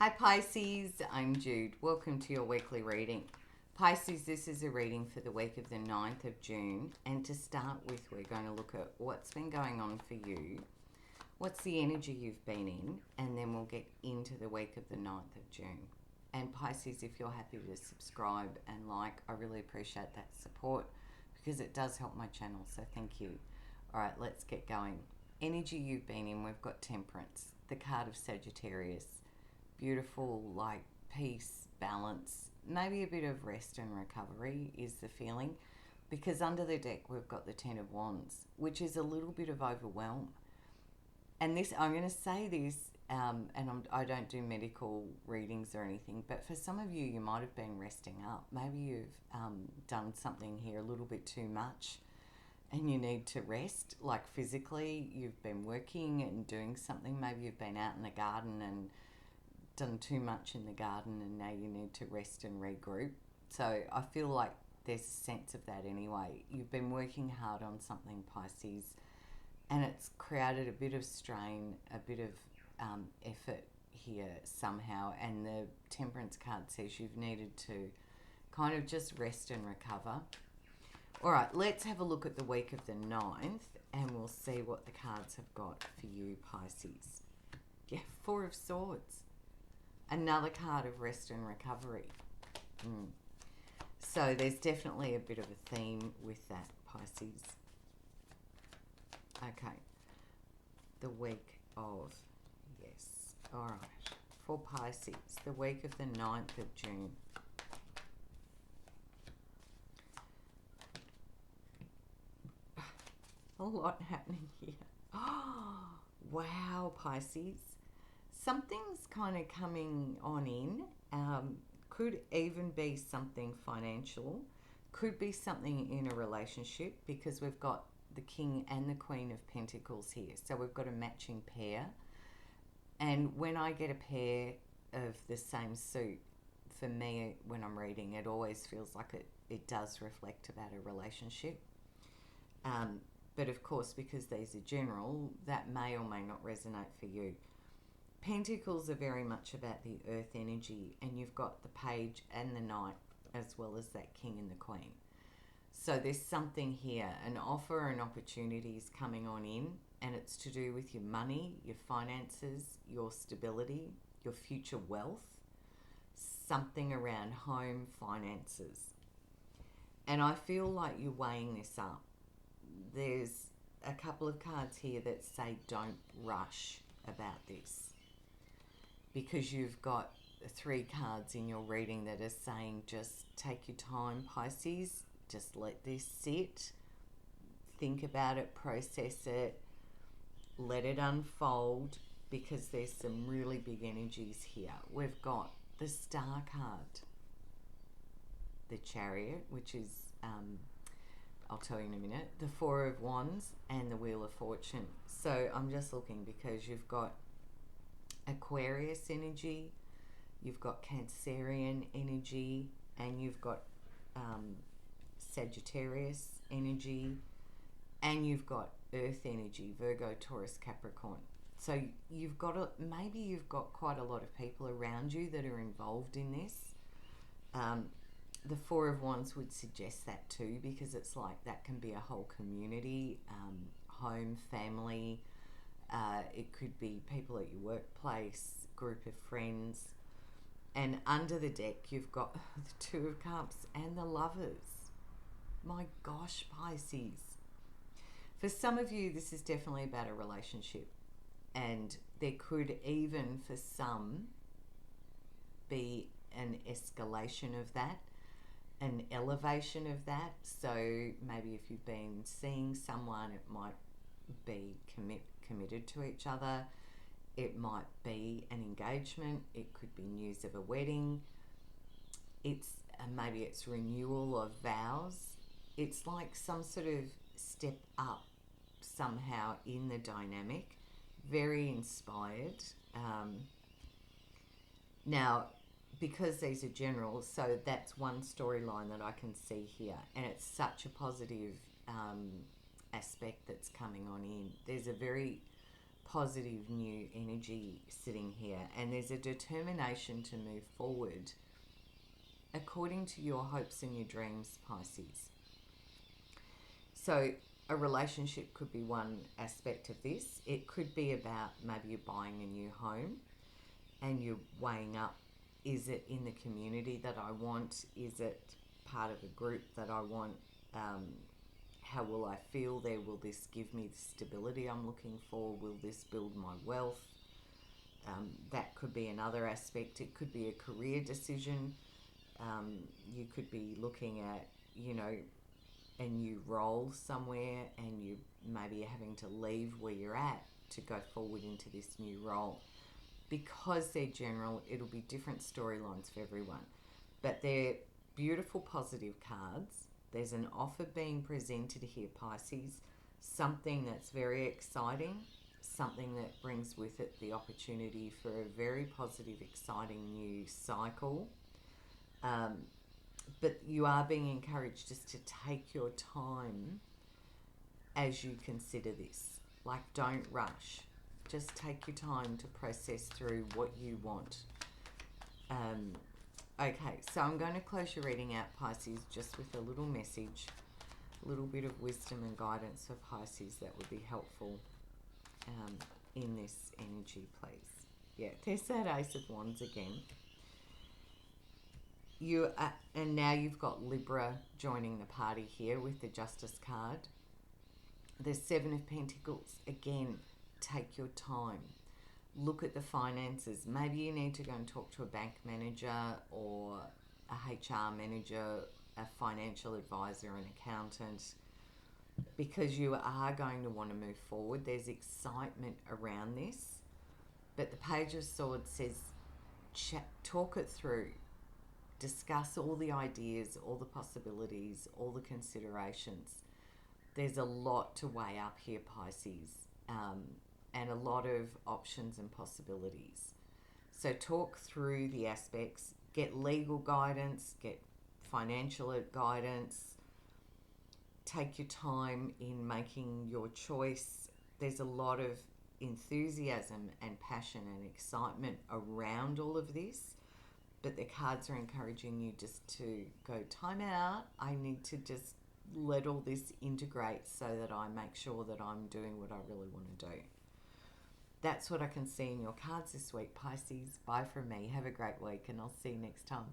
Hi Pisces, I'm Jude. Welcome to your weekly reading. Pisces, this is a reading for the week of the 9th of June. And to start with, we're going to look at what's been going on for you, what's the energy you've been in, and then we'll get into the week of the 9th of June. And Pisces, if you're happy to subscribe and like, I really appreciate that support because it does help my channel, so thank you. All right, let's get going. Energy you've been in, we've got Temperance, the card of Sagittarius. Beautiful, like peace, balance, maybe a bit of rest and recovery is the feeling, because under the deck we've got the Ten of Wands, which is a little bit of overwhelm. And this, I'm going to say this, I don't do medical readings or anything, but for some of you, you might have been resting up. Maybe you've done something here a little bit too much and you need to rest, like physically you've been working and doing something. Maybe you've been out in the garden and done too much in the garden and now you need to rest and regroup. So I feel like there's a sense of that anyway. You've been working hard on something, Pisces, and it's created a bit of strain, a bit of effort here somehow, and the Temperance card says you've needed to kind of just rest and recover. All right, let's have a look at the week of the 9th and we'll see what the cards have got for you, Pisces. Yeah, Four of Swords. Another card of rest and recovery. So there's definitely a bit of a theme with that, Pisces. Okay. The week of, yes. All right. For Pisces, the week of the 9th of June. A lot happening here. Oh, wow, Pisces. Something's kind of coming on in. Could even be something financial. Could be something in a relationship, because we've got the King and the Queen of Pentacles here. So we've got a matching pair. And when I get a pair of the same suit, for me, when I'm reading, it always feels like it does reflect about a relationship. But of course, because these are general, that may or may not resonate for you. Pentacles are very much about the earth energy, and you've got the Page and the Knight, as well as that King and the Queen. So there's something here, an offer, an opportunity is coming on in, and it's to do with your money, your finances, your stability, your future wealth, something around home finances. And I feel like you're weighing this up. There's a couple of cards here that say don't rush about this, because you've got 3 cards in your reading that are saying just take your time, Pisces. Just let this sit. Think about it, process it, let it unfold, because there's some really big energies here. We've got the Star card, the Chariot, which is, I'll tell you in a minute, the Four of Wands, and the Wheel of Fortune. So I'm just looking, because you've got Aquarius energy, you've got Cancerian energy, and you've got Sagittarius energy, and you've got Earth energy, Virgo, Taurus, Capricorn. So you've got maybe you've got quite a lot of people around you that are involved in this. The Four of Wands would suggest that too, because it's like that can be a whole community, home, family. It could be people at your workplace, group of friends. And under the deck, you've got the Two of Cups and the Lovers. My gosh, Pisces. For some of you, this is definitely about a relationship. And there could even, for some, be an escalation of that, an elevation of that. So maybe if you've been seeing someone, it might be committed to each other. It might be an engagement. It could be news of a wedding. It's maybe it's renewal of vows. It's like some sort of step up somehow in the dynamic. Very inspired. Now, because these are general, so that's one storyline that I can see here, and it's such a positive aspect that's coming on in. There's a very positive new energy sitting here, and there's a determination to move forward according to your hopes and your dreams, Pisces. So a relationship could be one aspect of this. It could be about maybe you're buying a new home and you're weighing up, is it in the community that I want? Is it part of a group that I want? How will I feel there? Will this give me the stability I'm looking for? Will this build my wealth? That could be another aspect. It could be a career decision. You could be looking at, a new role somewhere, and you maybe are having to leave where you're at to go forward into this new role. Because they're general, it'll be different storylines for everyone. But they're beautiful, positive cards. There's an offer being presented here, Pisces. Something that's very exciting. Something that brings with it the opportunity for a very positive, exciting new cycle. But you are being encouraged just to take your time as you consider this. Like, don't rush. Just take your time to process through what you want. Okay, so I'm going to close your reading out, Pisces, just with a little message, a little bit of wisdom and guidance for Pisces that would be helpful in this energy, please. Yeah, there's that Ace of Wands again. And now you've got Libra joining the party here with the Justice card. The Seven of Pentacles, again, take your time. Look at the finances. Maybe you need to go and talk to a bank manager or a HR manager, a financial advisor, an accountant, because you are going to want to move forward. There's excitement around this. But the Page of Swords says, talk it through. Discuss all the ideas, all the possibilities, all the considerations. There's a lot to weigh up here, Pisces, and a lot of options and possibilities. So talk through the aspects, get legal guidance, get financial guidance, take your time in making your choice. There's a lot of enthusiasm and passion and excitement around all of this. But the cards are encouraging you just to go, time out. I need to just let all this integrate so that I make sure that I'm doing what I really want to do. That's what I can see in your cards this week, Pisces. Bye from me. Have a great week, and I'll see you next time.